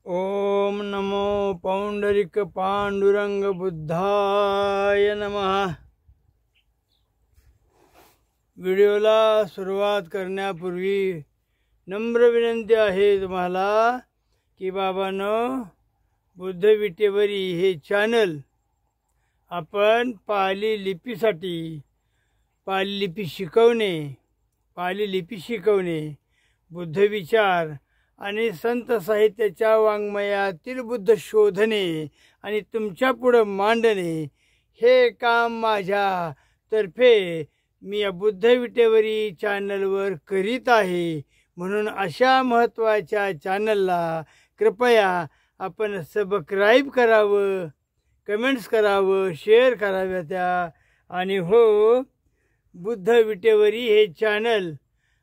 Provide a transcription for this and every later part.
ओम नमो पौंडरिक पांडुरंग बुद्धाय नमः। व्हिडिओला सुरुवात करण्यापूर्वी नम्र विनंती आहे तुम्हाला की बाबांनो, बुद्ध विटेवरी हे चॅनल आपण पाली लिपीसाठी पाली लिपी शिकवणे, बुद्ध विचार आणि संत साहित्याच्या वाङ्मयातील बुद्ध शोधणे आणि तुमच्या पुढे मांडणे हे काम माझ्यातर्फे मी या बुद्ध विटेवरी चॅनलवर करीत आहे। म्हणून अशा महत्त्वाच्या चॅनलला कृपया आपण सबस्क्राईब करावं, कमेंट्स करावं, शेअर कराव्या आणि हो, बुद्ध विटेवरी हे चॅनल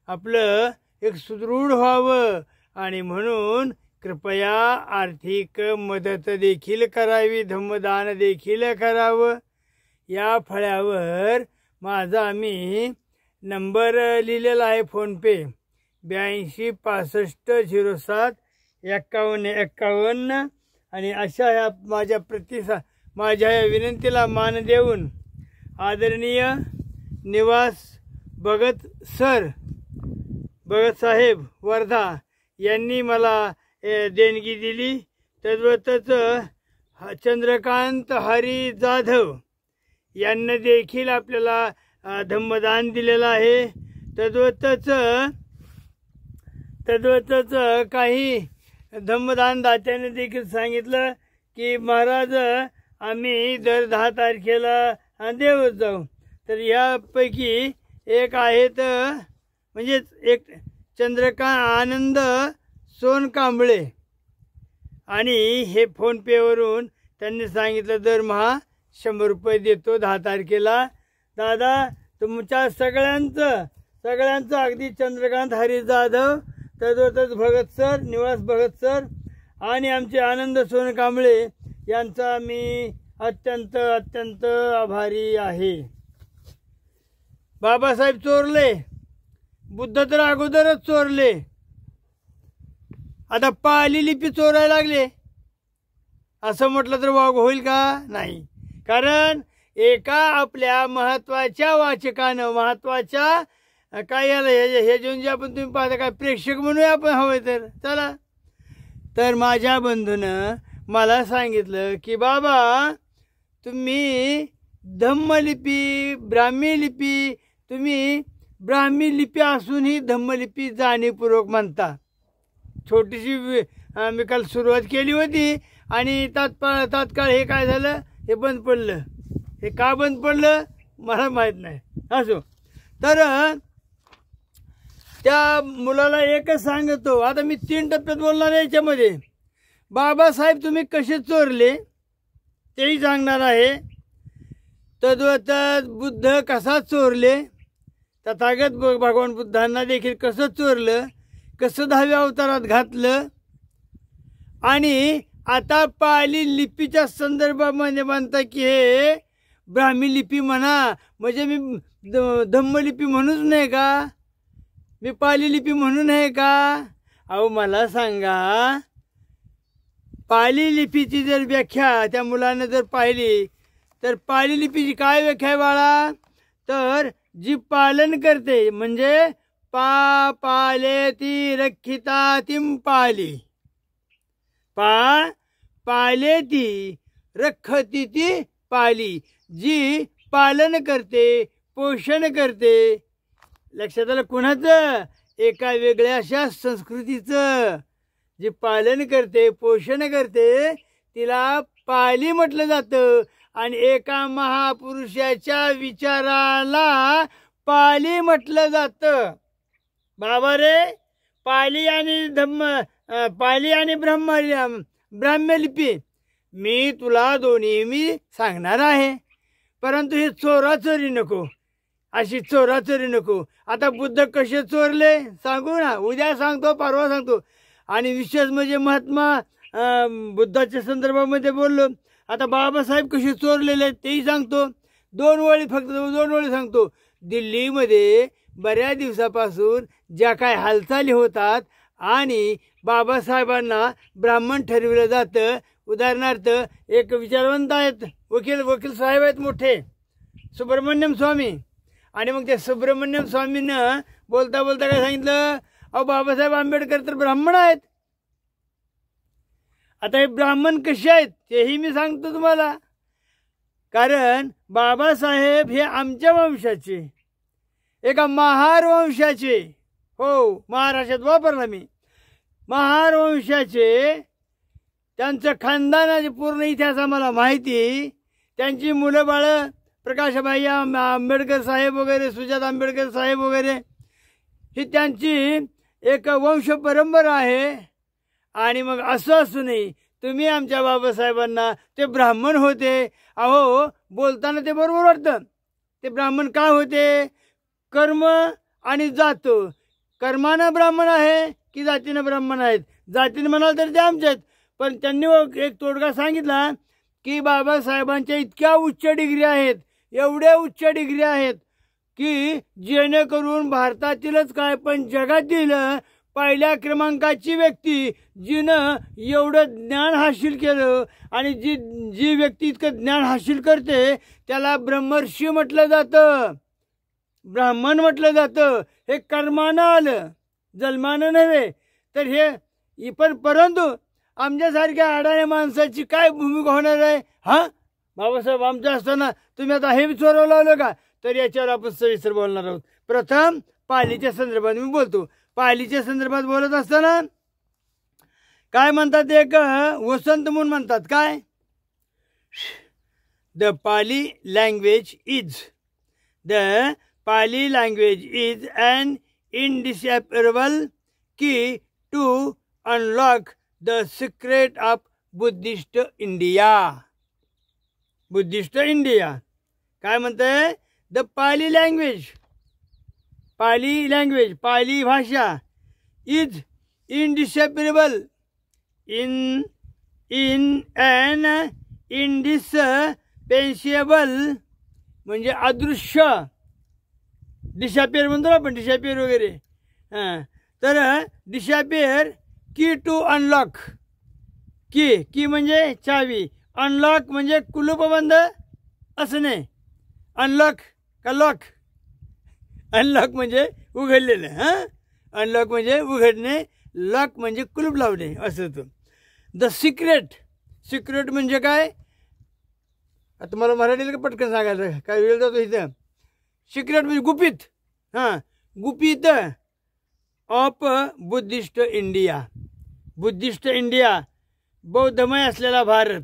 आपलं एक सुदृढ व्हावं आणि म्हणून कृपया आर्थिक मदत देखील करावी, धम्मदान देखील करावं। या फळ्यावर माझा मी नंबर लिहिलेला आहे, फोनपे 82 65 07 51 51 आणि अशा ह्या माझ्या या विनंतीला मान देऊन आदरणीय निवास भगत साहेब वर्धा यांनी मला देणगी दिली। तद्वतच चंद्रकांत हरी जाधव यांनी देखील आपल्याला धम्मदान दिलेलं आहे। तद्वतच काही धम्मदान दात्याने देखील सांगितलं की महाराज आम्ही दर 10 तारखेला देवत जाऊ। तर यापैकी एक आहेत, म्हणजे एक चंद्रकांत आनंद सोनकांबळे आणि हे फोनपेवरून त्यांनी सांगितलं दरमहा 100 रुपये देतो 10 तारखेला। दादा तुमच्या सगळ्यांचं अगदी चंद्रकांत हरी जाधव, तद्वतच निवास भगत सर आणि आमचे आनंद सोनकांबळे यांचा मी अत्यंत आभारी आहे। बाबासाहेब चोरले, बुद्ध तर अगोदरच चोरले, आता पाली लिपी चोरायला लागले असं म्हटलं तर वाग होईल का? नाही। कारण एका आपल्या महत्वाच्या वाचकानं, महत्वाच्या काय याला हे जे आपण तुम्ही पाहता काय प्रेक्षक म्हणूया आपण हवंय तर चला। तर माझ्या बंधूनं मला सांगितलं की बाबा तुम्ही धम्मलिपी ब्राह्मी लिपी, तुम्ही ब्राह्मी लिपी असूनही धम्मलिपी जाणीवपूर्वक म्हणता। छोटीशी मी काल सुरुवात केली होती आणि तात्काळ हे काय झालं, हे बंद पडलं। हे का बंद पडलं मला माहीत नाही, असो। तर त्या मुलाला एकच सांगतो, आता मी 3 टप्प्यात बोलणार आहे याच्यामध्ये। बाबासाहेब तुम्ही कसे चोरले तेही सांगणार आहे, तद्वतच बुद्ध कसा चोरले, तथागत भगवान बुद्धांना देखील कसं चोरलं, कसं 10व्या अवतारात घातलं आणि आता पाली लिपीच्या संदर्भामध्ये म्हणता की हे ब्राह्मी लिपी म्हणा, म्हणजे मी धम्मलिपी म्हणूच नाही का, मी पाली लिपी म्हणून आहे का? अहो मला सांगा, पाली लिपीची जर व्याख्या त्या मुलानं जर पाहिली तर पाली लिपीची काय व्याख्या आहे बाळा? तर जी पालन करते, म्हणजे पालेती रक्षिता तिम पाली, पालेती रखती ती पाली, जी पालन करते, पोषण करते। लक्षात आलं कुणाचं? एका वेगळ्या अशा संस्कृतीचं। जी पालन करते, पोषण करते तिला पाली म्हटलं जातं आणि एका महापुरुषाच्या विचाराला पाली म्हटलं जातं। बाबा रे, पाली आणि ब्राह्मी लिपी मी तुला दोन्ही मी सांगणार आहे, परंतु हे चोराचोरी नको, अशी चोराचोरी नको। आता बुद्ध कसे चोरले सांगू ना, उद्या सांगतो, परवा सांगतो। आणि विशेष म्हणजे महात्मा बुद्धाच्या संदर्भामध्ये बोललो। आता बाबासाहेब कसे चोरलेले तेही सांगतो, 2 ओळी सांगतो। दिल्लीमध्ये बऱ्याच दिवसापासून ज्या काय हालचाली होतात आणि बाबासाहेबांना ब्राह्मण ठरविलं जातं. उदाहरणार्थ एक विचारवंत आहेत, वकील साहेब आहेत मोठे, सुब्रमण्यम स्वामी. आणि मग त्या सुब्रमण्यम स्वामीनं बोलता बोलता काय सांगितलं, अहो बाबासाहेब आंबेडकर तर ब्राह्मण आहेत. आता हे ब्राह्मण कसे आहेत तेही मी सांगतो तुम्हाला. कारण बाबासाहेब हे आमच्या वंशाचे, एका महार वंशाचे, हो महाराष्ट्रात वापरला मी, महार वंशाचे. त्यांचं खानदानाचे पूर्ण इतिहास आम्हाला माहिती. त्यांची मुलं बाळं प्रकाशभाई आंबेडकर साहेब वगैरे, सुजात आंबेडकर साहेब वगैरे, ही त्यांची एक वंश परंपरा आहे. आणि मग असं असूनही तुम्ही आमच्या बाबासाहेबांना ते ब्राह्मण होते. अहो बोलताना ते बरोबर वाटतं. ते ब्राह्मण का होते? कर्म आणि जात. कर्मानं ब्राह्मण आहे की जातीनं ब्राह्मण आहेत? जातीनं म्हणाल तर ते आमचे आहेत. पण त्यांनी एक तोडगा सांगितला की बाबासाहेबांच्या इतक्या उच्च डिग्री आहेत, एवढ्या उच्च डिग्री आहेत की जेणेकरून भारतातीलच काय पण जगातील पहिल्या क्रमांकाची व्यक्ती जिनं एवढं ज्ञान हासिल केलं. आणि जी व्यक्ती इतकं ज्ञान हासिल करते त्याला ब्रह्मर्षी म्हटलं जातं, ब्राह्मण म्हटलं जातं. हे कर्मानं आलं, जन्मानं नव्हे. तर हे परंतु आमच्यासारख्या अडाण्या माणसाची काय भूमिका होणार आहे? हां बाबासाहेब आमच्या असताना तुम्ही आता हे चोरावं लावलं का? तर याच्यावर आपण सविस्तर बोलणार आहोत. प्रथम पालीच्या संदर्भात मी बोलतो. पालीच्या संदर्भात बोलत असताना काय म्हणतात, एक वसंत म्हणून म्हणतात. काय? The Pali language is an indispensable key to unlock the secret of Buddhist India. Buddhist India काय म्हणतंय? द पाली लँग्वेज, पाली भाषा इज इनडिसेपरेबल इन अन इनडिस्पेन्सेबल म्हणजे अदृश्य. डिसॅपियर म्हणतो आपण, डिसॅपियर वगैरे. हां तर डिसॅपियर की टू अनलॉक. की म्हणजे चावी, अनलॉक म्हणजे कुलूपबंद असणे. अनलॉक का लॉक? अनलॉक म्हणजे उघडलेलं. हां अनलॉक म्हणजे उघडणे, लॉक म्हणजे कुलूप लावणे असं होतं. द सिक्रेट म्हणजे काय? आता मला मराठीला पटकन सांगायचं काय वेळ जातो इथं. सिक्रेट म्हणजे गुपित. हां गुपित of Buddhist India. Buddhist India बौद्धमय असलेला भारत.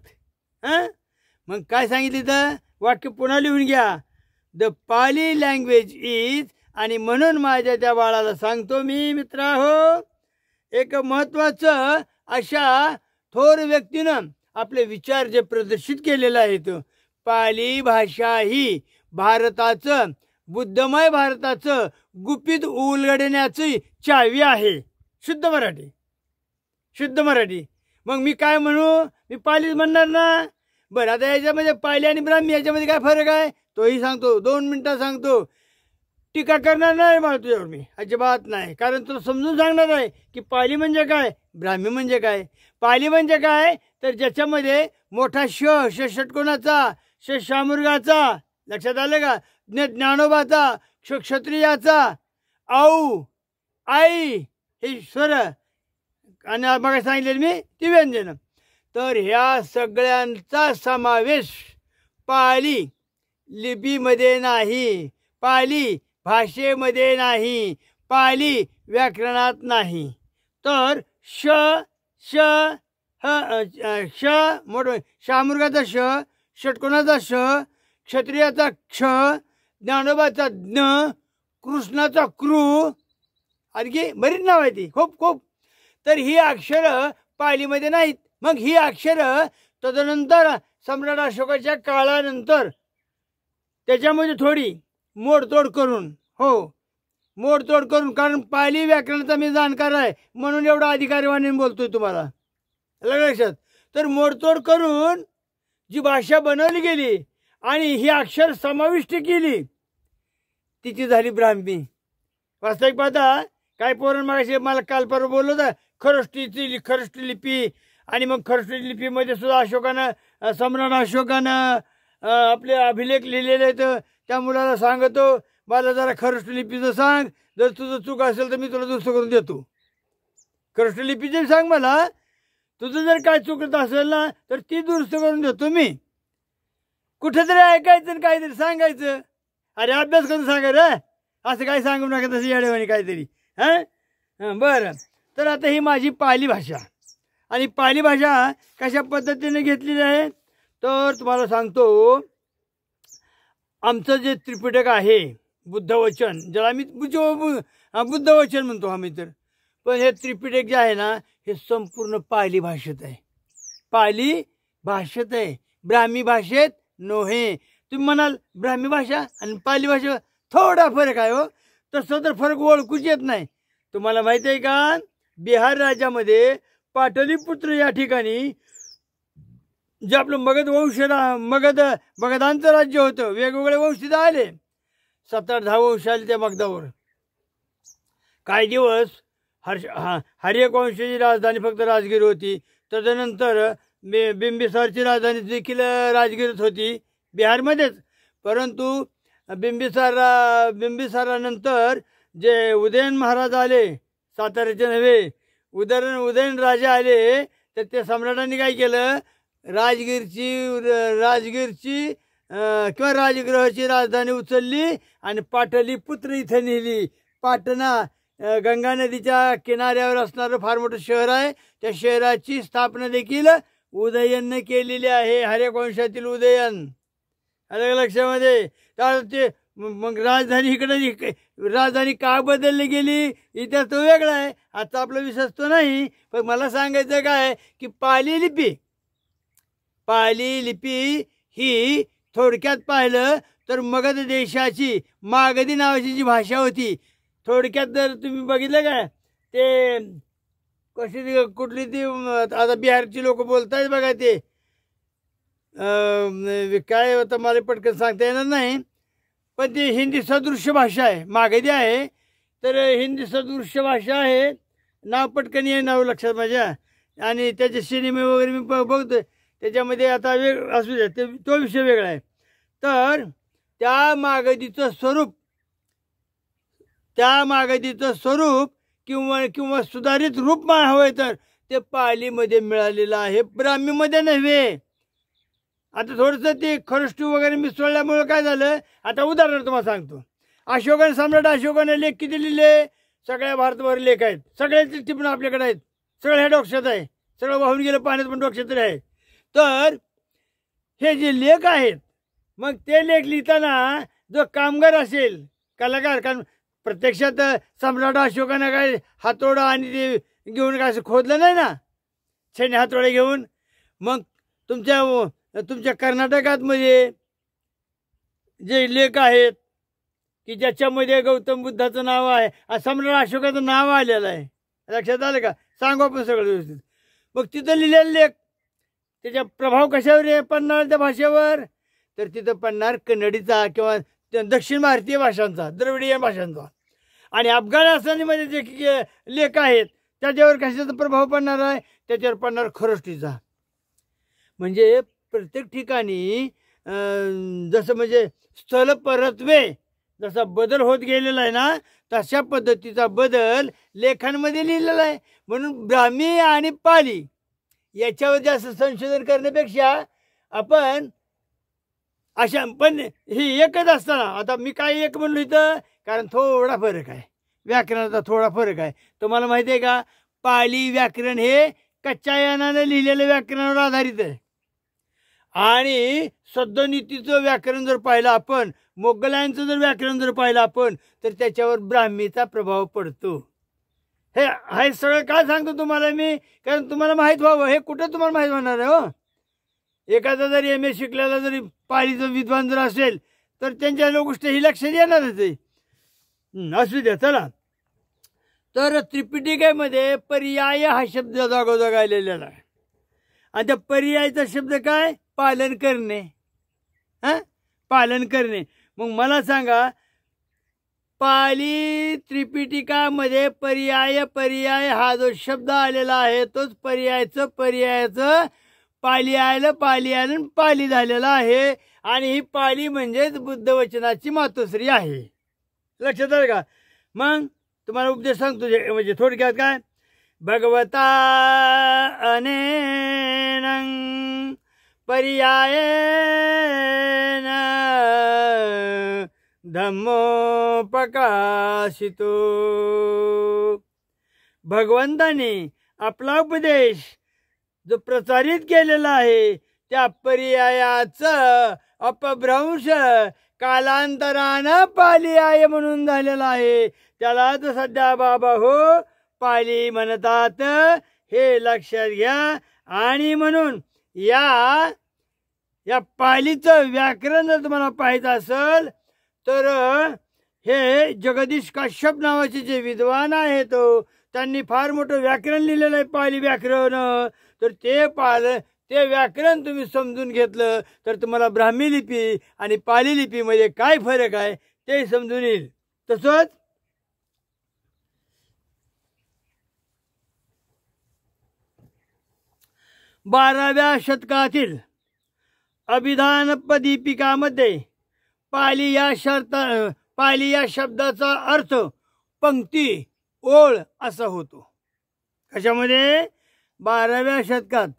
हां मग काय सांगितलं तर वाक्य पुन्हा लिहून घ्या. The Pali language is. आणि म्हणून माझ्या त्या बाळाला सांगतो मी, मित्रांनो, एक महत्त्वाचं अशा थोर व्यक्तीनं आपले विचार जे प्रदर्शित केलेले आहेत. पाली भाषा ही भारताचं, बुद्धमय भारताचं गुपित उलगडण्याची चावी आहे. शुद्ध मराठी. मग मी काय म्हणू? मी पालीच म्हणणार ना. बरं आता याच्यामध्ये पाली आणि ब्राह्मी याच्यामध्ये काय फरक आहे तोही सांगतो. 2 मिनटात सांगतो. टीका करणार नाही मला तुझ्यावर मी, अजिबात नाही. कारण तुला समजून सांगणार आहे की पाली म्हणजे काय, ब्राह्मी म्हणजे काय. पाली म्हणजे काय तर ज्याच्यामध्ये मोठा षटकोणाचा, शामुर्गाचा, लक्षात आलं का, ज्ञानोबाचा, क्षत्रियाचा, आई हे स्वर आणि मग सांगितलेलं मी ती व्यंजन. तर ह्या सगळ्यांचा समावेश पाली लिपीमध्ये नाही, पाली भाषेमध्ये नाही, पाली व्याकरणात नाही. तर श मोठं, शामुर्गाचा षटकोणाचा क्षत्रियाचा क्ष, ज्ञानोबाचा ज्ञ, कृष्णाचा कृ, आणखी बरीच नाव आहे ती खूप. तर ही अक्षरं पालीमध्ये नाहीत. मग ही अक्षरं तदनंतर सम्राट अशोकाच्या काळानंतर त्याच्यामध्ये थोडी मोडतोड करून, कारण पाली व्याकरणाचा मी जाणकार आहे म्हणून एवढा अधिकारीवाने बोलतोय तुम्हाला, लक्षात. तर मोडतोड करून जी भाषा बनवली गेली आणि ही अक्षर समाविष्ट केली तिची झाली ब्राह्मी. वास्तविक पाहता काय पोरण मागाशी मला काल परवा बोललो होतं खरोष्टी लिपी, आणि मग खरोष्टी लिपीमध्ये सुद्धा अशोकानं सम्राट अशोकानं आपले अभिलेख लिहिलेले आहेत. त्या मुलाला सांगतो मला जरा खरोष्टी लिपीचं सांग, जर तुझं चूक असेल तर मी तुला दुरुस्त करून देतो. खरोष्टी लिपीचे सांग मला, तुझं जर काय चुकत असेल ना तर ती दुरुस्त करून देतो मी. कुठेतरी ऐकायचं आणि काहीतरी सांगायचं. अरे अभ्यास करून सांगा रे, असं काही सांगू नका तसं येडेवाणी काहीतरी. हां बरं. तर आता ही माझी पाली भाषा, आणि पाली भाषा कशा पद्धतीने घेतलेली आहे तर तुम्हाला सांगतो. आमचं जे त्रिपिटक आहे बुद्धवचन, ज्याला आम्ही बुद्धवचन म्हणतो आम्ही, तर पण हे त्रिपिटक जे आहे ना हे संपूर्ण पाली भाषेत आहे. पाली भाषेत आहे, ब्राह्मी भाषेत नोहे. तुम्ही म्हणाल ब्राह्मी भाषा आणि पाली भाषा थोडा फरक आहे हो. तसं तर फरक ओळखूच येत नाही. तुम्हाला माहिती आहे का, बिहार राज्यामध्ये पाटलीपुत्र या ठिकाणी जे आपलं मगधांचं राज्य होतं, वेगवेगळे वंश तिथं आले, 7-10 वंश आले त्या मगधावर. काही दिवस हर्यक वंशाची राजधानी फक्त राजगिरी होती. तदनंतर बिंबिसारची राजधानी देखील राजगिरीत होती, बिहारमध्येच. परंतु बिंबिसारानंतर जे उदयन महाराज आले, साताऱ्याचे नव्हे, उदयन राजे आले, तर त्या सम्राटांनी काय केलं, राजगीरची किंवा राजगृहाची राजधानी उचलली आणि पाटलीपुत्र इथं नेली. पाटणा गंगा नदीच्या किनाऱ्यावर असणारं फार मोठं शहर आहे. त्या शहराची स्थापना देखील उदयनने केलेली आहे, हर्यक वंशातील उदयन. अलग लक्षामध्ये. तर ते मग राजधानी का बदलली गेली इतिहास तो वेगळा आहे, आता आपला विषय तो नाही. पण मला सांगायचं काय की पाली लिपी ही थोडक्यात पाहिलं तर मगध देशाची मागधी नावाची जी भाषा होती, थोडक्यात जर तुम्ही बघितलं काय, ते कशी कुठली ती आता बिहारची लोक बोलतायत बघा, ते काय होतं मला पटकन सांगता येणार नाही, पण ती हिंदी सदृश्य भाषा आहे, मागधी आहे. तर हिंदी सदृश्य भाषा आहे, नाव पटकन आहे, नाव लक्षात माझ्या. आणि त्याचे सिनेमे वगैरे मी बघतोय, त्याच्यामध्ये आता असू द्या, तो विषय वेगळा आहे. तर त्या मागधीचं स्वरूप किंवा सुधारित रूप हवंय तर ते पालीमध्ये मिळालेलं आहे, ब्राह्मीमध्ये नव्हे. आता थोडंसं ते खरोष्टी वगैरे मिसळल्यामुळं काय झालं, आता उदाहरण तुम्हाला सांगतो. सम्राट अशोकाने लेख किती लिहिले, सगळ्या भारतभर लेख आहेत, सगळ्याचे टिपणं आपल्याकडे आहेत, सगळं ह्या डोक्यात आहे, सगळं वाहून गेलं पाण्यात पण डोक्यात तरी आहे. तर हे जे लेख आहेत, मग ते लेख लिहिताना जो कामगार असेल, कलाकार, कारण प्रत्यक्षात सम्राट अशोकानं काय हातोडा आणि ते घेऊन काय असं खोदलं नाही ना, छेने हातोडे घेऊन. मग तुमच्या कर्नाटकात मध्ये जे लेख आहेत की ज्याच्यामध्ये गौतम बुद्धाचं नाव आहे, सम्राट अशोकाचं नाव आलेलं आहे, लक्षात आलं का, सांगू आपण सगळं व्यवस्थित. मग तिथं लिहिलेले लेख, त्याचा प्रभाव कशावर पडणार त्या भाषेवर, तर तिथं पडणार कन्नडीचा किंवा दक्षिण भारतीय भाषांचा, द्रविडियन भाषांचा. आणि अफगाणिस्तानीमध्ये जे लेख आहेत त्याच्यावर कशाचा प्रभाव पडणार आहे, त्याच्यावर पडणार खरोष्टीचा. म्हणजे प्रत्येक ठिकाणी जसं म्हणजे स्थल परत्वे जसा बदल होत गेलेला आहे ना, तशा पद्धतीचा बदल लेखांमध्ये लिहिलेला आहे. म्हणून ब्राह्मी आणि पाली याच्यावर जास्त संशोधन करण्यापेक्षा आपण अशा, पण ही एकच असताना, आता मी काय एक म्हणलो इथं, कारण थोडा फरक आहे, व्याकरणाचा थोडा फरक आहे. तुम्हाला माहिती आहे का, पाली व्याकरण हे कच्च्या यानानं लिहिलेलं व्याकरणावर आधारित आहे. आणि सद्यनीतीचं व्याकरण जर पाहिलं आपण, मोगलांचं जर व्याकरण जर पाहिलं आपण, तर त्याच्यावर ब्राह्मीचा प्रभाव पडतो. हे सगळं काय सांगतो तुम्हाला मी, कारण तुम्हाला माहीत व्हावं. हे कुठं तुम्हाला माहीत होणार आहे हो. एखादा जरी MA शिकलेला जरी पालीचं विद्वान जर असेल तर त्यांच्या गोष्ट ही लक्षात येणारच आहे. असू द्या, चला. तर त्रिपिटिकेमध्ये पर्याय हा शब्द जागोजाग आलेला आहे, आणि त्या पर्यायाचा शब्द काय, पालन करणे. पालन करणे. मग मला सांगा, पाली त्रिपिटिकामध्ये पर्याय हा जो शब्द आलेला आहे तोच पर्यायाचं पाली आलं पाली झालेला आहे. आणि ही पाली म्हणजेच बुद्ध वचनाची मातोश्री आहे. लक्षात आलं का? मग तुम्हाला उपदेश सांगतो म्हणजे थोडक्यात काय, भगवता अनेनं पर्यायेन धम्मोपकाशितो. भगवंताने आपला उपदेश जो प्रसारित केलेला आहे त्या पर्यायाचं अपभ्रंश कालांतरानं पाली आहे म्हणून झालेला आहे. त्यालाच सध्या बाबा हो पाली म्हणतात, हे लक्षात घ्या. आणि म्हणून या पालीचं व्याकरण जर तुम्हाला पाहिजे असेल तर हे जगदीश काश्यप नावाचे जे विद्वान आहेत त्यांनी फार मोठं व्याकरण लिहिलेलं आहे, पाली व्याकरण. तर ते व्याकरण तुम्ही समजून घेतलं तर तुम्हाला ब्राह्मी लिपी आणि पाली लिपीमध्ये काय फरक आहे ते समजून येईल. तसंच बाराव्या शतकातील अभिधानपदीपिकामध्ये पाली या शब्दाचा अर्थ पंक्ती ओळ असा होतो. कशामध्ये? 12व्या शतकात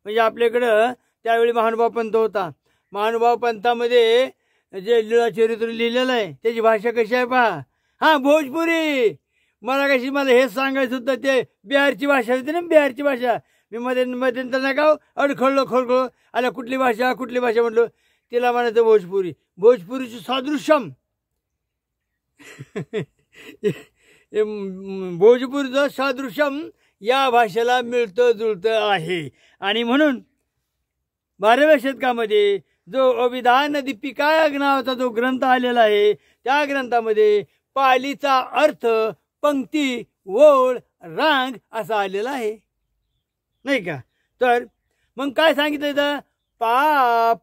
म्हणजे आपल्याकडं त्यावेळी महानुभाव पंथ होता. महानुभाव पंथामध्ये जे लीळाचरित्र लिहिलेलं आहे त्याची भाषा कशी आहे पहा. हा भोजपुरी. मला हे सांगायचं होतं, ते बिहारची भाषा होती ना, बिहारची भाषा. मी मध्यंतर नाही का खोळखोळ आला कुठली भाषा म्हटलं, तिला म्हणायचं भोजपुरीचं सादृश्यम भोजपुरीचं सादृश्यम या भाषेला मिळतं जुळतं आहे. आणि म्हणून 12व्या शतकामध्ये जो अभिधान दीपिका नावाचा जो ग्रंथ आलेला आहे त्या ग्रंथामध्ये पालीचा अर्थ पंक्ती ओळ रांग असा आलेला आहे, नाही का? तर मग काय सांगितलं इथं?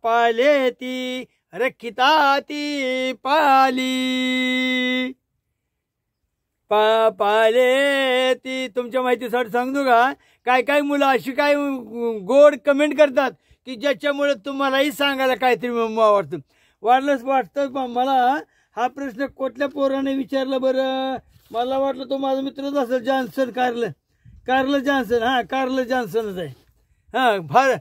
पालेती रखिताती पाली. पालेती तुमच्या माहितीसाठी सांगतो का, काय मुलं अशी काय गोड कमेंट करतात की ज्याच्यामुळे तुम्हालाही सांगायला काहीतरी वाटतं. मला हा प्रश्न कुठल्या पोराने विचारला बरं? मला वाटलं तो माझा मित्रच असेल, जॉन्सन, कार्ल जॉन्सन. कार्ल जॉन्सनच आहे. फार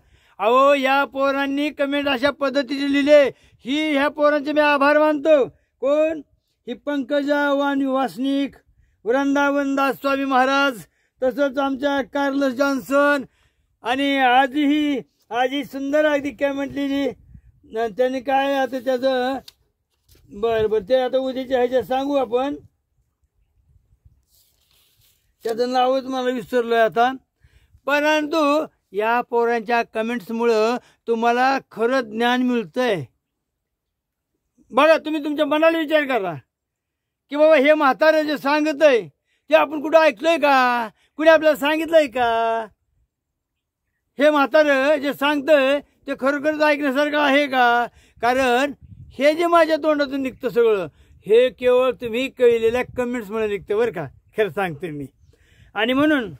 अहो या पोरांनी कमेंट अशा पद्धतीने लिहिले, ह्या पोरांचे मी आभार मानतो. कोण? ही पंकजा वासनिक, वृंदावन दास स्वामी महाराज, तसंच आमच्या कार्लस जॉन्सन. आणि आजही सुंदर अगदी कमेंट लिहिली. त्यांनी काय आता त्याचं बरं ते आता उद्याच्या ह्याच्या सांगू आपण. त्याचं नावच मला विसरलोय आता. परंतु या पोरांच्या कमेंट्समुळं तुम्हाला खरं ज्ञान मिळतंय. बघा तुम्ही तुमच्या मनाला विचार करा की बाबा हे म्हातारं जे सांगतंय ते आपण कुठं ऐकलंय का? कुणी आपल्याला सांगितलंय का? हे म्हातारं जे सांगतंय ते खरोखरच ऐकण्यासारखं आहे का? कारण हे जे माझ्या तोंडातून निघतं सगळं हे केवळ तुम्ही कळलेल्या कमेंट्समुळे निघतं बरं का, खरं सांगते मी. आणि म्हणून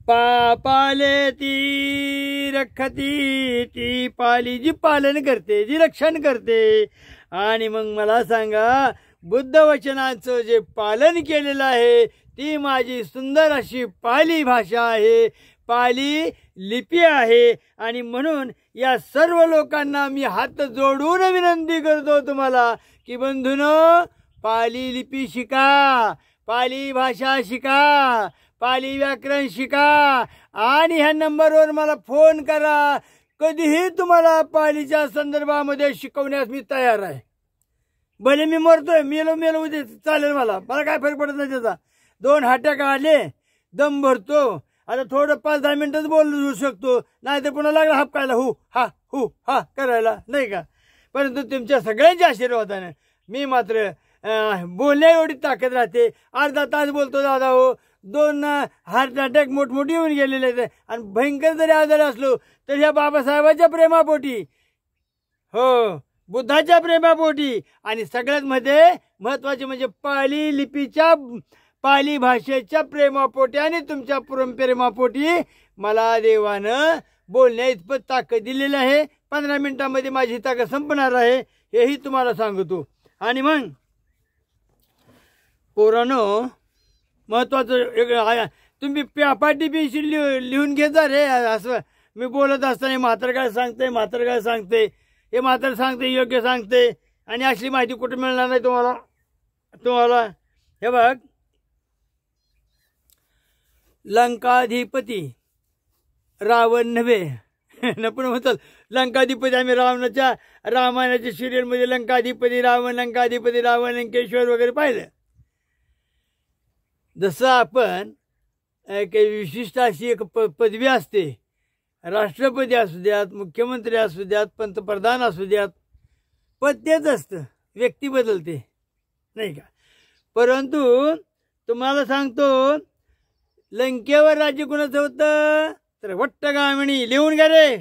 पाले ती रखती, ती पाली जी पालन करते, जी रक्षण करते. आणि मग मला सांगा, बुद्ध वचनाचं जे पालन केलेलं आहे ती माझी सुंदर अशी पाली भाषा आहे, पाली लिपी आहे. आणि म्हणून या सर्व लोकांना मी हात जोडून विनंती करतो तुम्हाला की बंधूंनो, पाली लिपी शिका, पाली भाषा शिका, पाली व्याकरण शिका. आणि ह्या नंबरवर मला फोन करा. कधीही तुम्हाला पालीच्या संदर्भामध्ये शिकवण्यास मी तयार आहे. भले मी मरतोय, मेलो उद्या चालेल, मला काय फरक पडत नाही त्याचा. 2 हाट्या आले, दम भरतो. आता थोडं 5-10 मिनिटच बोलू शकतो, नाही तर पुन्हा लागला हापकायला हू हा करायला, नाही का? परंतु तुमच्या सगळ्यांच्या आशीर्वादाने मी मात्र बोलण्या एवढी ताकद राहते. अर्धा तास बोलतो दादा हो. 2 हार्ट अटॅक मोठमोठी येऊन गेलेले आहेत. आणि भयंकर जरी आजार असलो तर ह्या बाबासाहेबांच्या प्रेमापोटी हो बुद्धाच्या प्रेमापोटी आणि सगळ्यात मध्ये महत्वाचे म्हणजे पाली लिपीच्या पाली भाषेच्या प्रेमापोटी आणि तुमच्या प्रेमापोटी मला देवानं बोलण्या इतपत ताकद दिलेली आहे. 15 मिनिटांमध्ये माझी ताकद संपणार आहे हेही तुम्हाला सांगतो. आणि मग पोरांनो महत्वाचं तुम्ही पाटी पेन्सिल लिहून घेता रे. असं मी बोलत असताना म्हातार काय सांगते हे म्हातार सांगते योग्य सांगते आणि असली माहिती कुठे मिळणार नाही तुम्हाला. हे बघ, लंकाधिपती रावण नव्हे न पण म्हणतात लंकाधिपती. आम्ही रामायणाच्या सिरियलमध्ये लंकाधिपती रावण लंकेश्वर वगैरे पाहिलं. जसं आपण काही विशिष्ट अशी एक पदवी असते, राष्ट्रपती असू द्यात, मुख्यमंत्री असू द्यात, पंतप्रधान असू द्यात, पद तेच असतं, व्यक्ती बदलते नाही का. परंतु तुम्हाला सांगतो लंकेवर राज्य कोणाचं होतं तर वट्टगामिणी. लिहून घ्या रे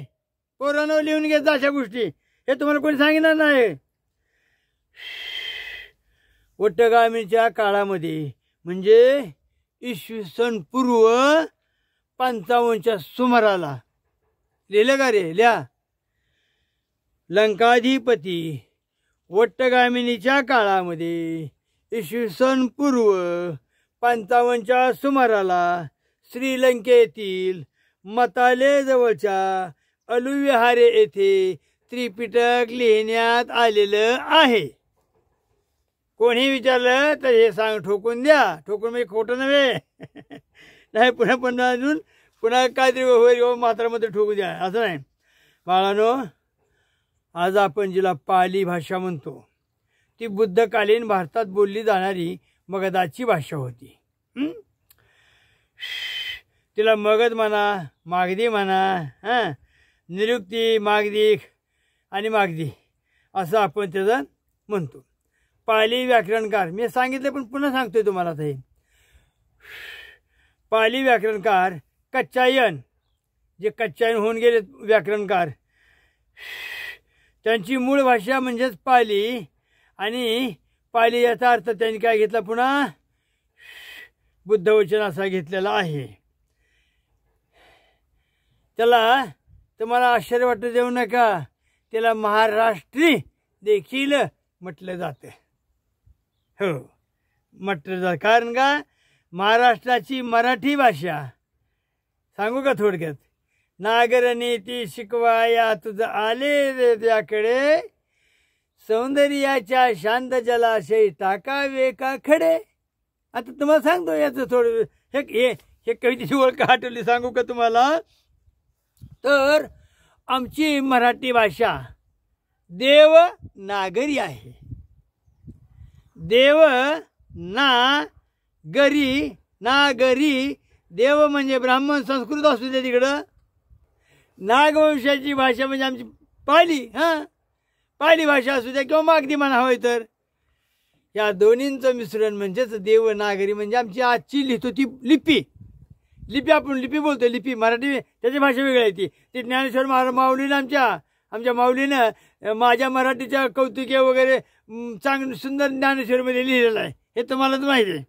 पोरांनो, लिहून घ्यायचं अशा गोष्टी. हे तुम्हाला कोणी सांगितलं नाही. वट्टगामिणीच्या काळामध्ये म्हणजे इसवी सन पूर्व 55च्या सुमाराला लिहिलं का रे? लिहा. लंकाधिपती वट्टगामिनीच्या काळामध्ये इसवी सन पूर्व 55च्या सुमाराला श्रीलंकेतील मताले जवळच्या अलुविहारे येथे त्रिपिटक लिहिण्यात आलेलं आहे. कोणी विचारलं तर हे सांग, ठोकून द्या. ठोकून म्हणजे खोटं नव्हे नाही, पुन्हा काहीतरी होईल मात्रामध्ये ठोकू द्या असं नाही. बाळांनो, आज आपण जिला पाली भाषा म्हणतो ती बुद्धकालीन भारतात बोलली जाणारी मगधाची भाषा होती. तिला मगध म्हणा, मागधी म्हणा, निरुक्ती, मागधी आणि मागधी असं आपण त्याचं म्हणतो. पाली व्याकरणकार मी सांगितलं पण पुन्हा सांगतोय तुम्हाला. ते पाली व्याकरणकार कच्चायन, जे कच्चायन होऊन गेले व्याकरणकार, त्यांची मूळ भाषा म्हणजेच पाली. आणि पाली याचा अर्थ त्यांनी काय घेतला पुन्हा बुद्धवचन असा घेतलेला आहे. त्याला तुम्हाला आश्चर्य वाटतं देऊ नका, त्याला महाराष्ट्री देखील म्हटलं जातं. हो, म्हटलं जातं. कारण का महाराष्ट्राची मराठी भाषा सांगू का थोडक्यात. नागर नीती शिकवाया तुझं आले रे त्याकडे, सौंदर्याच्या शांत जलाशय टाकावे का खडे. आता तुम्हाला सांगतो याचं थोडं हे कवितेची ओळख आठवली सांगू का तुम्हाला. तर आमची मराठी भाषा देवनागरी आहे. नागरी देव म्हणजे ब्राह्मण संस्कृत असू दे तिकडं. नागवंशाची भाषा म्हणजे आमची पाली. पाली भाषा असू द्या किंवा मागधी म्हणा हवं तर. या दोन्हींचं मिश्रण म्हणजेच देवनागरी म्हणजे आमची आजची लिहितो ती लिपी. आपण लिपी बोलतो, लिपी मराठी त्याची भाषा वेगळी आहे. ती ज्ञानेश्वर माऊलीनं आमच्या माऊलीनं माझ्या मराठीच्या कौतुके वगैरे चांगलं सुंदर ज्ञानेश्वरमध्ये लिहिलेलं आहे. हे तुम्हालाच माहिती आहे.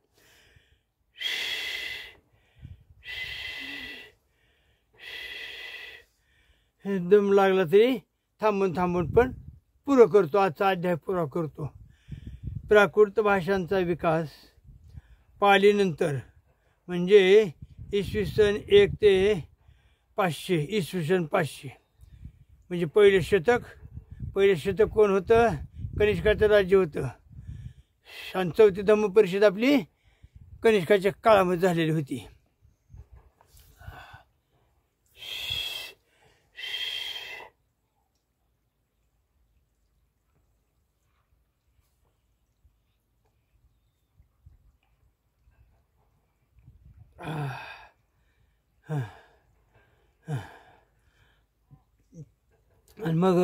दम लागला तरी थांबून पण पुरं करतो, आजचा अध्याय पुरा करतो. प्राकृत भाषांचा विकास पालीनंतर म्हणजे इसवी सन 1 ते 500 इसवी सन 500 म्हणजे पहिले शतक कोण होतं? कनिष्काचं राज्य होतं. आणि 4थी धम्म परिषद आपली कनिष्काच्या काळामध्ये झालेली होती. आणि मग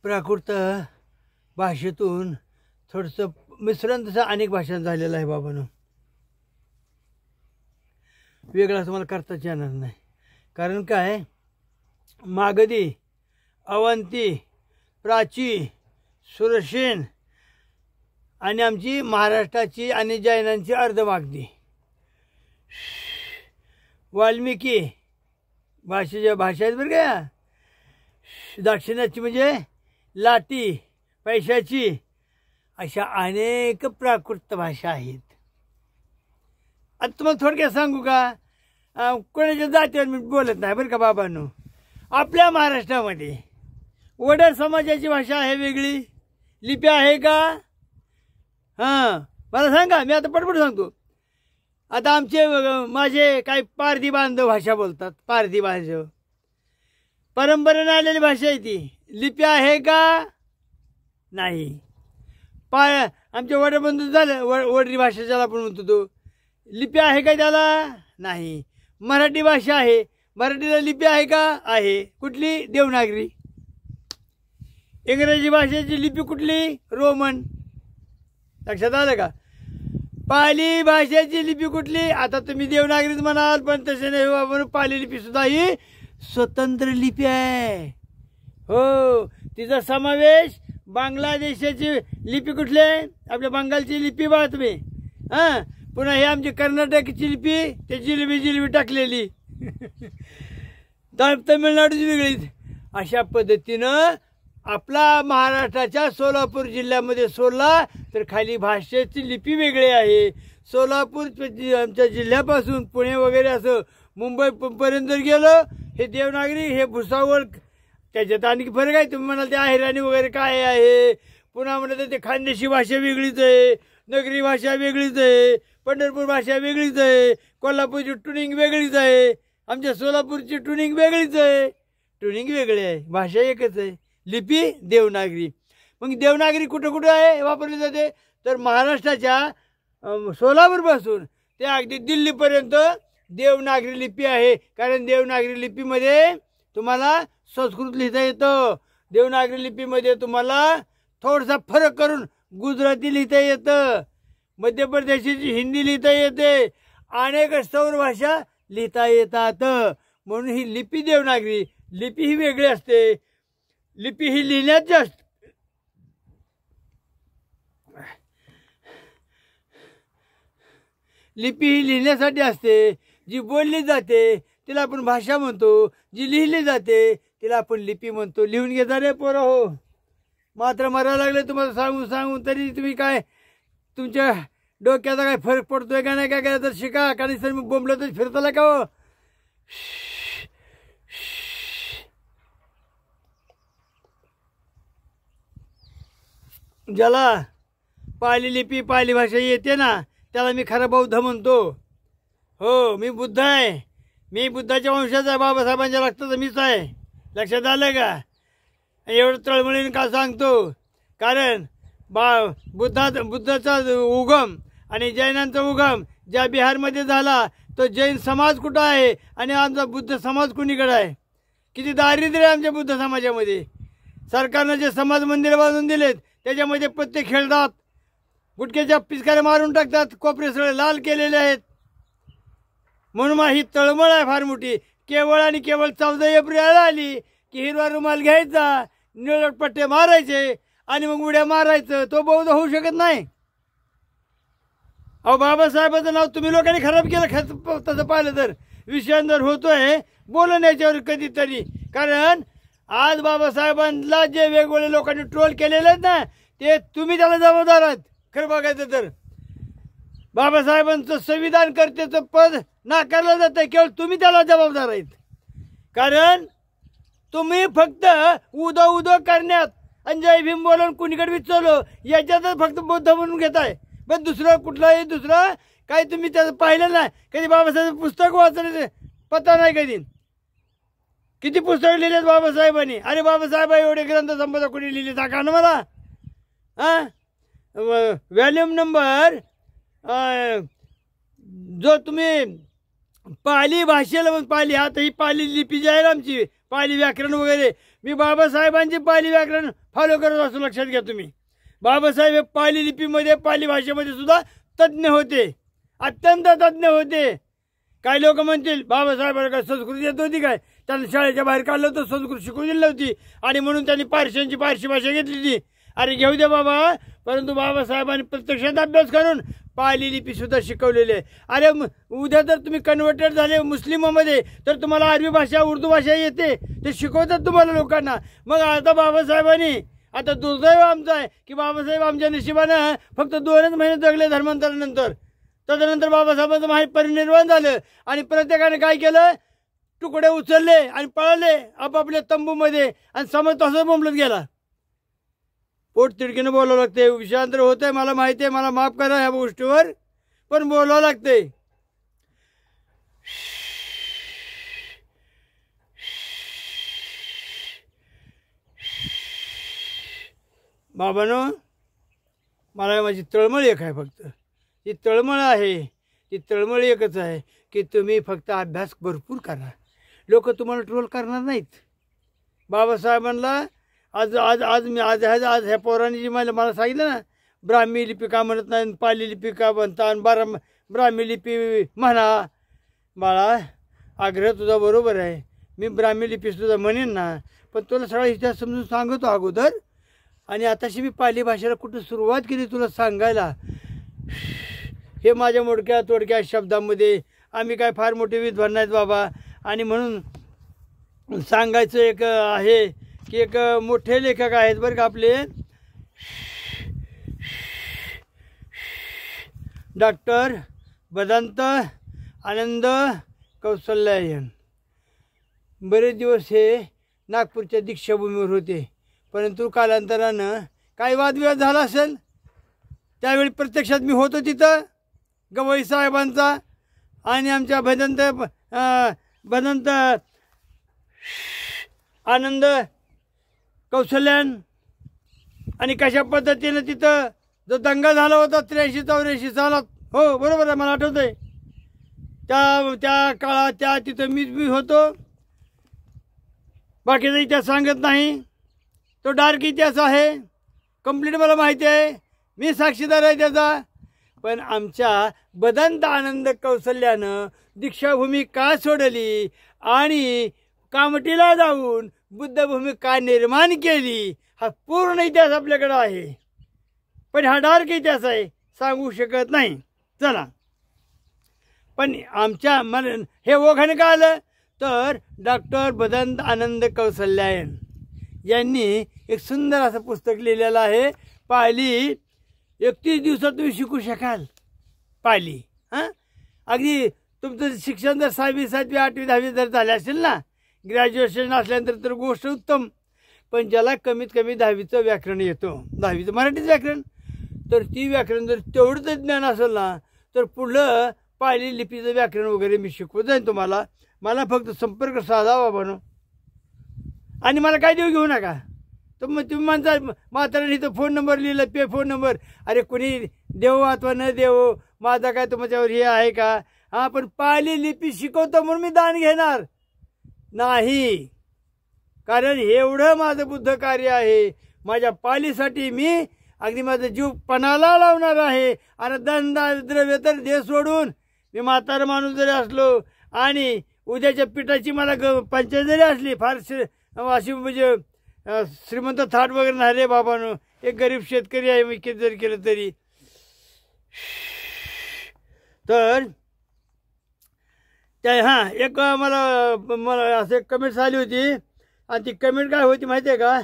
प्राकृत भाषेतून थोडंसं मिश्रण तसं अनेक भाषांत झालेलं आहे बाबांनो. वेगळं असं मला करताच येणार नाही. कारण काय मागधी अवंती, प्राची, सुरसेन आणि आमची महाराष्ट्राची आणि जैनांची अर्धमागधी. वाल्मिकी भाषा आहेत बरं का. दाक्षिणाची म्हणजे लाटी पैशाची, अशा अनेक प्राकृत भाषा आहेत. आता तुम्हाला थोडक्यात सांगू का, कोणाच्या जातीवर मी बोलत नाही बरं का बाबांनो. आपल्या महाराष्ट्रामध्ये वडार समाजाची भाषा आहे वेगळी, लिपी आहे का? हां मला सांगा, मी आता पटपट सांगतो. आता आमचे माझे काही पारधी बांधव भाषा बोलतात. पारधी बांधव परंपरेने आलेली भाषा आहे ती. लिपी आहे का? नाही. आमचे वडबंधू झालं वडरी भाषा ज्याला आपण म्हणतो तो, लिपी आहे का त्याला? नाही. मराठी भाषा आहे, मराठीला लिपी आहे का? आहे. कुठली? देवनागरी. इंग्रजी भाषेची लिपी कुठली? रोमन. लक्षात आलं का? पाली भाषेची लिपी कुठली? आता तुम्ही देवनागरीत म्हणाल, पण तसे नाही बाबा. पाली लिपी सुद्धा ही स्वतंत्र लिपी आहे. हो, तिचा समावेश बांगलादेशाची लिपी कुठली आहे? आपल्या बंगालची लिपी बघा तुम्ही. हां पुन्हा हे आमची कर्नाटकची लिपी, ते जिलेबी टाकलेली. तमिळनाडूची वेगळीच. अशा पद्धतीनं आपला महाराष्ट्राच्या सोलापूर जिल्ह्यामध्ये सोडला तर खाली भाषेची लिपी वेगळी आहे. सोलापूर आमच्या जिल्ह्यापासून पुणे वगैरे असं मुंबईपर्यंत जर गेलं, हे देवनागरी, हे भुसावळ, त्याच्यात आणखी फरक आहे. तुम्ही म्हणाल ते अहिराणी वगैरे काय आहे. पुन्हा म्हणाल ते खानदेशी भाषा वेगळीच आहे, नगरी भाषा वेगळीच आहे, पंढरपूर भाषा वेगळीच आहे, कोल्हापूरची ट्युनिंग वेगळीच आहे, आमच्या सोलापूरची ट्युनिंग वेगळीच आहे. ट्युनिंग वेगळी आहे, भाषा एकच आहे, लिपी देवनागरी. मग देवनागरी कुठं कुठं आहे वापरली जाते? तर महाराष्ट्राच्या सोलापूरपासून ते अगदी दिल्लीपर्यंत देवनागरी लिपी आहे. कारण देवनागरी लिपीमध्ये तुम्हाला संस्कृत लिहिता येतं. देवनागरी लिपीमध्ये तुम्हाला थोडासा फरक करून गुजराती लिहिता येतं, मध्य प्रदेशाची हिंदी लिहिता येते, अनेक सौर भाषा लिहिता येतात. म्हणून ही लिपी देवनागरी. लिपी ही वेगळी असते. लिपी ही लिहिण्यात जास्त, लिपी ही लिहिण्यासाठी असते. जी बोलली जाते तिला आपण भाषा म्हणतो, जी लिहिली जाते तिला आपण लिपी म्हणतो. लिहून घेता रे पोरं हो. मात्र मरायला लागले तुम्हाला सांगून सांगून, तरी तुम्ही काय तुमच्या डोक्याचा काय फरक पडतोय का नाही? काय करायचं तर शिका. काही सर मी बोंबलं तर फिरताला का हो. ज्याला पाली लिपी पाली भाषा येते ना त्याला मी खरा बौद्ध म्हणतो. हो मी बुद्ध आहे, मी बुद्धाच्या वंशाचा आहे, बाबासाहेबांच्या रक्ताचा मीच आहे. लक्षात आलं का? एवढं तळमळीने का सांगतो? कारण बुद्धाचा उगम आणि जैनांचा उगम ज्या बिहारमध्ये झाला तो जैन समाज कुठं आहे आणि आमचा बुद्ध समाज कुणीकडे आहे? किती दारिद्र्य आहे आमच्या बुद्ध समाजामध्ये. सरकारनं जे समाज मंदिर बांधून दिलेत त्याच्यामध्ये पत्ते खेळतात, गुटख्याच्या पिचकाऱ्या मारून टाकतात, कोपरे सगळे लाल केलेले आहेत. म्हणून ही तळमळ आहे फार मोठी. केवळ आणि केवळ 14 एप्रिलला आली की हिरवा रुमाल घ्यायचा, निळट पट्टे मारायचे आणि मग उड्या मारायचं. तो बौद्ध होऊ शकत नाही. अहो बाबासाहेबांचं नाव तुम्ही लोकांनी खराब केलं. तसं पाहिलं तर विषयांवर होतोय बोलून याच्यावर कधीतरी. कारण आज बाबासाहेबांना जे वेगवेगळे लोकांनी ट्रोल केलेले आहेत ना, ते तुम्ही त्याला जबाबदार आहात. खरं बघायचं तर बाबासाहेबांचं संविधान कर्त्याचं पद नाकारलं जातं, केवळ तुम्ही त्याला जबाबदार आहेत. कारण तुम्ही फक्त उदो उदो करण्यात आणि जय भीम बोलून कुणीकडे विचारलो याच्यातच फक्त बौद्ध म्हणून घेताय. पण दुसरं कुठलाही दुसरं काही तुम्ही त्याचं पाहिलं नाही. कधी बाबासाहेब पुस्तक वाचले पत्ता नाही कधी. किती पुस्तकं लिहिलेत बाबासाहेबांनी. अरे बाबासाहेब एवढे ग्रंथ संपदा कोणी लिहिले सांगा ना मला. हां व्हॅल्यूम नंबर जो तुम्ही पाली भाषेला पाली, आता ही पाली लिपी जी आहे ना आमची, पाली व्याकरण वगैरे, मी बाबासाहेबांचे पाली व्याकरण फॉलो करत असतो. लक्षात घ्या तुम्ही. बाबासाहेब हे पाली लिपीमध्ये पाली भाषेमध्ये सुद्धा तज्ज्ञ होते, अत्यंत तज्ज्ञ होते. काही लोक म्हणतील बाबासाहेबांना काय संस्कृती येत होती काय? त्यांना शाळेच्या बाहेर काढलं होतं, संस्कृत शिकवून दिली होती आणि म्हणून त्यांनी पारशी भाषा घेतली ती. अरे घेऊ दे बाबा, परंतु बाबासाहेबांनी प्रत्यक्षात अभ्यास करून पाली लिपी सुद्धा शिकवलेली आहे. अरे उद्या जर तुम्ही कन्व्हर्टेड झाले मुस्लिमामध्ये तर तुम्हाला अरबी भाषा उर्दू भाषा येते, ते शिकवतात तुम्हाला लोकांना. मग आता बाबासाहेबांनी, आता दुर्दैव आमचं आहे की बाबासाहेब आमच्या नशिबानं फक्त 2च महिने जगले धर्मांतरानंतर. तदनंतर बाबासाहेबांचं महापरिनिर्वाण झालं आणि प्रत्येकाने काय केलं, तुकडे उचलले आणि पळाले आपापल्या तंबूमध्ये आणि समाज तसंच बोंबलत गेला. पोट तिडकीनं बोलावं लागते. विषयांतर होत आहे, मला माहिती आहे, मला माफ करा ह्या गोष्टीवर, पण बोलावं लागते. बाबांनो, मला माझी तळमळ एक आहे फक्त. ती तळमळ आहे, ती तळमळ एकच आहे की तुम्ही फक्त अभ्यास भरपूर करा. लोक तुम्हाला ट्रोल करणार नाहीत. बाबासाहेबांना आज आज आज मी आज आज ह्या पोरांनी जी मला सांगितलं ना, ब्राह्मी लिपी का म्हणत नाही, पाली लिपी का म्हणता, आणि ब्राह्मी लिपी म्हणा. बाळा, आग्रह तुझा बरोबर आहे, मी ब्राह्मी लिपी सुद्धा म्हणेन ना, पण तुला सगळा इतिहास समजून सांगतो अगोदर. आणि आताशी मी पाली भाषेला कुठं सुरुवात केली तुला सांगायला. हे माझ्या मोडक्या तोडक्या शब्दामध्ये, आम्ही काय फार मोठे विद्वान नाहीत बाबा. आणि म्हणून सांगायचं एक आहे की एक मोठे लेखक आहेत बरं का आपले, डॉक्टर भदंत आनंद कौशल्यायन. बरेच दिवस हे नागपूरच्या दीक्षाभूमीवर होते, परंतु कालांतरानं काही वादविवाद झाला असेल. त्यावेळी प्रत्यक्षात मी होतो तिथं, गवई साहेबांचा आणि आमच्या भदंत आनंद कौशल्यान, आणि कशा पद्धतीनं तिथं जो दंगा झाला होता 83-84 सालात, हो बरोबर आहे, मला आठवतं आहे. त्या काळात तिथं मी होतो. बाकीचा इतिहास सांगत नाही, तो डार्क इतिहास आहे, कंप्लीट मला माहिती आहे, मी साक्षीदार आहे त्याचा. पण आमच्या भदंत आनंद कौशल्यानं दीक्षाभूमी का सोडली आणि कामठीला जाऊन बुद्धभूमी का निर्माण केली, हा पूर्ण इतिहास आपल्याकडं आहे. पण हा डार्क इतिहास आहे, सांगू शकत नाही. चला, पण आमच्या मला हे ओघाने का आलं तर डॉक्टर भदंत आनंद कौशल्यायन यांनी एक सुंदर असं पुस्तक लिहिलेलं आहे, पाली 31 दिवसात तुम्ही शिकू शकाल पाली. हां, अगदी तुमचं शिक्षण जर 6वी 7वी 8वी 10वी जर झाले असेल ना, ग्रॅज्युएशन असल्यानंतर तर गोष्ट उत्तम. पण ज्याला कमीत कमी 10वीचं व्याकरण येतो, 10वीचं मराठीचं व्याकरण, तर ती व्याकरण जर तेवढंच ज्ञान असेल ना, तर पुढलं पाली लिपीचं व्याकरण वगैरे मी शिकवत जाईन तुम्हाला. मला फक्त संपर्क साधावा बनव आणि मला काय देऊ घेऊ नका. तर मग तुम्ही म्हणता म्हाताऱ्याने इथं फोन नंबर लिहिलं, पे फोन नंबर. अरे कोणी देवो अथवा न देवो, माझा काय तुमच्यावर हे आहे का? हां, पण पाली लिपी शिकवतो म्हणून मी दान घेणार नाही, कारण हे एवढं माझं बुद्ध कार्य आहे. माझ्या पालीसाठी मी अगदी माझा जीव पणाला लावणार आहे. आणि धन द्रव्य तर दे सोडून, मी म्हातारा माणूस जरी असलो आणि उद्याच्या पिठाची मला पंचायत जरी असली, फार अशी म्हणजे श्रीमंत थाट वगैरे नाही रे बाबांनो, एक गरीब शेतकरी आहे मी किती जरी केलं तरी. तर त्या हां, एक मला असं एक कमेंट्स आली होती आणि ती कमेंट काय होती माहिती आहे का,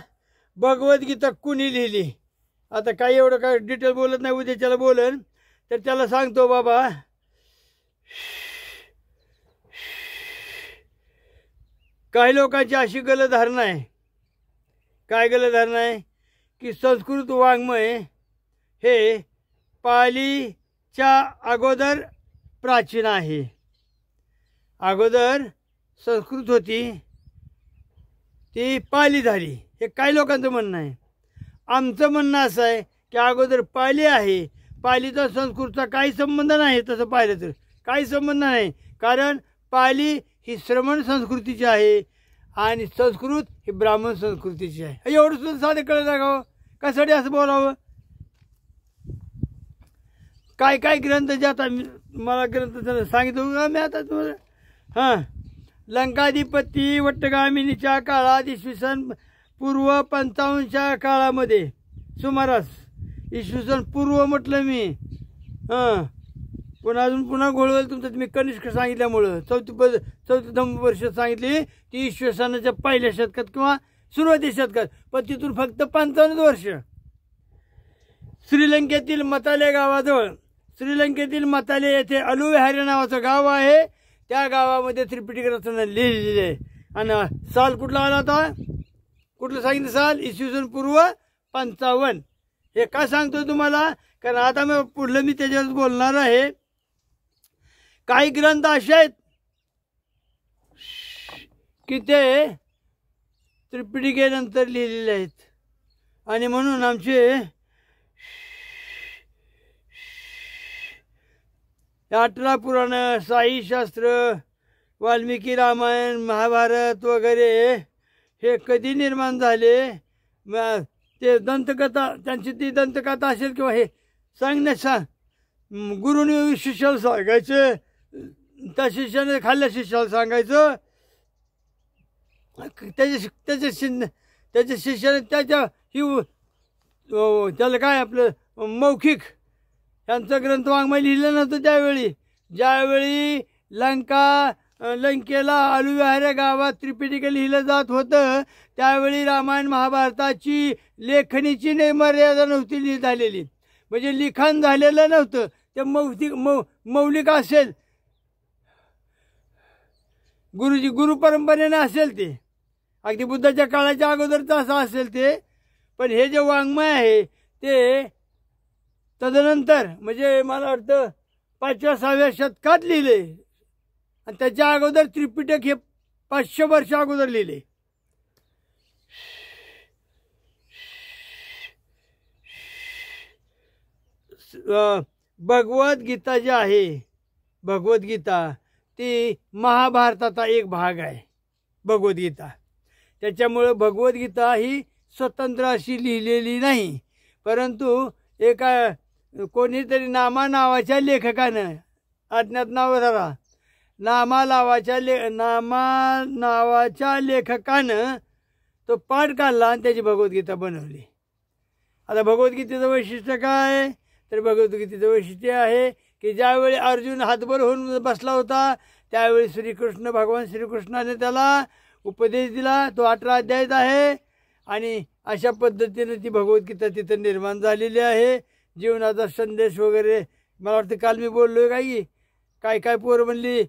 भगवद्गीता कुणी लिहिली. आता काही एवढं काय डिटेल बोलत नाही, उद्याच्याला बोलन तर त्याला सांगतो बाबा, काही लोकांची अशी गलधारणा आहे. काय गलधारणा आहे की संस्कृत वाङ्मय हे पालीच्या अगोदर प्राचीन आहे. अगोदर संस्कृत होती, ती पाली झाली, हे काही लोकांचं म्हणणं आहे. आमचं म्हणणं असं आहे की अगोदर पाली आहे, पालीचा संस्कृतचा काही संबंध नाही. तसं पाहिलं तर काही संबंध नाही, कारण पाली ही श्रमण संस्कृतीची आहे आणि संस्कृत ही ब्राह्मण संस्कृतीची आहे. एवढं सुद्धा साधे कळलं लागावं, कशासाठी असं बोलावं. काय काय ग्रंथ जे आता मला ग्रंथ सांगितलं मी आता तुम्हाला. हां, लंकाधिपती वट्टगामिनीच्या काळात इसवी सन पूर्व 55च्या काळामध्ये सुमारास, इसवी सन पूर्व म्हटलं मी, पण अजून पुन्हा घोळवेल तुमचं, तुम्ही कनिष्क सांगितल्यामुळं चौथी धम्मवर्ष सांगितली ती इसवी सनाच्या पहिल्या शतकात किंवा सुरुवाती शतकात, पण तिथून फक्त 55 वर्ष. श्रीलंकेतील मताले गावाजवळ, श्रीलंकेतील मताले येथे अलुविहारी नावाचं गाव आहे. त्या गावामध्ये त्रिपिटक रचना लिहिलेली आहे. आणि साल कुठला आला होता, कुठलं सांगितलं साल, इसवी सन पूर्व 55. हे का सांगतोय तुम्हाला, कारण आता पुढलं मी त्याच्यावर बोलणार आहे. काही ग्रंथ असे आहेत की ते त्रिपिटकेनंतर लिहिलेले आहेत, आणि म्हणून आमचे 18 पुराण, साईशास्त्र, वाल्मिकी रामायण, महाभारत वगैरे हे कधी निर्माण झाले. ते दंतकथा, त्यांची ती दंतकथा असेल किंवा हे सांगण्याचा गुरुने शिष्याला सांगायचे, त्या शिष्याने खाल्ल्या शिष्याला सांगायचं, त्याच्या शिष्याने त्याच्या त्याला काय आपलं मौखिक यांचं ग्रंथ वाङ्मय लिहिलं नव्हतं त्यावेळी. ज्यावेळी लंकेला अलुविहारी गावात त्रिपिटक लिहिलं जात होतं त्यावेळी रामायण महाभारताची लेखणीची मर्यादा नव्हती झालेली, म्हणजे लिखाण झालेलं नव्हतं. ते मौलिक असेल, गुरुपरंपरेने असेल, ते अगदी बुद्धाच्या काळाच्या अगोदरचं असं असेल ते. पण हे जे वाङ्मय आहे ते तदनंतर, म्हणजे मला वाटतं 5व्या-6व्या शतकात लिहिले, आणि त्याच्या अगोदर त्रिपिटक हे 500 वर्ष अगोदर लिहिले. भगवद्गीता जी आहे, भगवद्गीता ती महाभारताचा एक भाग आहे भगवद्गीता. त्याच्यामुळं भगवद्गीता ही स्वतंत्र अशी लिहिलेली नाही, परंतु एका कोणीतरी नामा नावाच्या लेखकानं, अज्ञात नाव धरा, नामा नावाच्या लेखकानं तो पाठ काढला आणि त्याची भगवद्गीता बनवली. आता भगवद्गीतेचं वैशिष्ट्य काय, तर भगवद्गीतेचं वैशिष्ट्य आहे की ज्यावेळी अर्जुन हातभर होऊन बसला होता त्यावेळी भगवान श्रीकृष्णाने त्याला उपदेश दिला. तो 18 अध्यायाचा आहे, आणि अशा पद्धतीने ती भगवद्गीता तिथं निर्माण झालेली आहे. जीवनाचा संदेश वगैरे, मला वाटतं काल मी बोललो काय काय पोरं म्हणली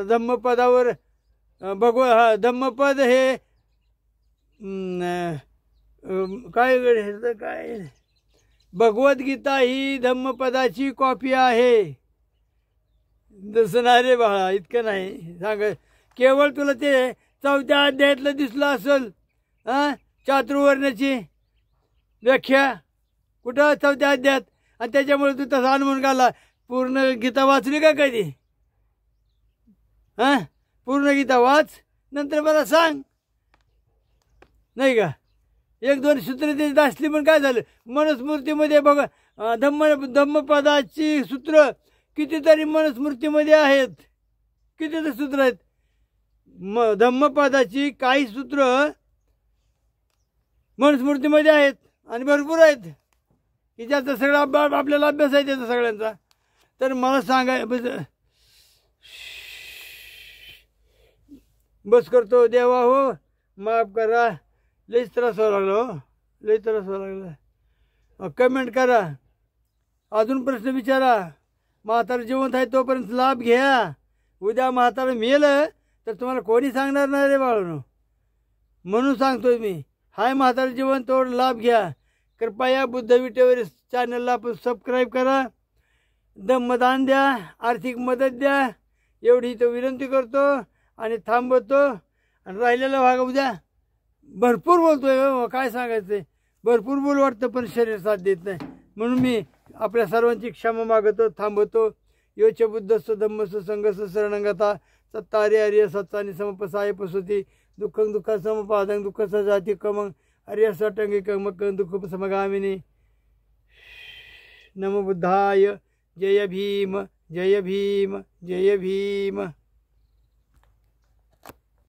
धम्मपदावर धम्मपद हे काय भगवद्गीता ही धम्मपदाची कॉपी आहे. दसना रे बाळा, इतकं नाही सांग, केवळ तुला ते 4थ्या अध्यायातलं दिसलं असेल. चातुर्वर्ण्याची व्याख्या कुठं 4थ्या अध्यायात, आणि त्याच्यामुळे तू तसा अनुभव घाला. पूर्ण गीता वाचली का कधी? पूर्ण गीता वाच, नंतर मला सांग, नाही का? 1-2 सूत्र त्याची असली पण काय झालं, मनुस्मृतीमध्ये बघा धम्मपदाची सूत्र कितीतरी मनुस्मृतीमध्ये आहेत. कितीतरी सूत्र आहेत धम्मपदाची, काही सूत्र मनुस्मृतीमध्ये आहेत आणि भरपूर आहेत की ज्याचा सगळा आपल्याला अभ्यास आहे त्याचा सगळ्यांचा. तर मला सांगाय बस करतो, देवा हो माफ करा, लईच त्रास व्हायला लागला, हो लई त्रास व्हायला लागला. कमेंट करा, अजून प्रश्न विचारा. म्हातारा जिवंत आहे तोपर्यंत लाभ घ्या. उद्या म्हातारा मेलं तर तुम्हाला कोणी सांगणार नाही रे बाळांनो, म्हणून सांगतोय मी. हाय म्हातारा जिवंत, तोड लाभ घ्या. कृपया बुद्ध विटेवर चॅनलला आपण सबस्क्राईब करा, धम्मदान द्या, आर्थिक मदत द्या, एवढी तो विनंती करतो आणि थांबवतो. आणि राहिलेला भाग उद्या भरपूर बोलतोय, काय सांगायचं, भरपूर बोल वाटतं पण शरीर साथ देत नाही. म्हणून मी आपल्या सर्वांची क्षमा मागतो, थांबवतो. योच बुद्धस्व धम्मस्व संघस्व शरणंगता सत्तारे आर्य सत्तानी समपसाय पसुती दुःखं दुःख समपादं दुःख सजाती कमंग आर्य सटंगी कमक दुःख समगामिनी. नमो बुद्धाय. जय भीम, जय भीम, जय भीम.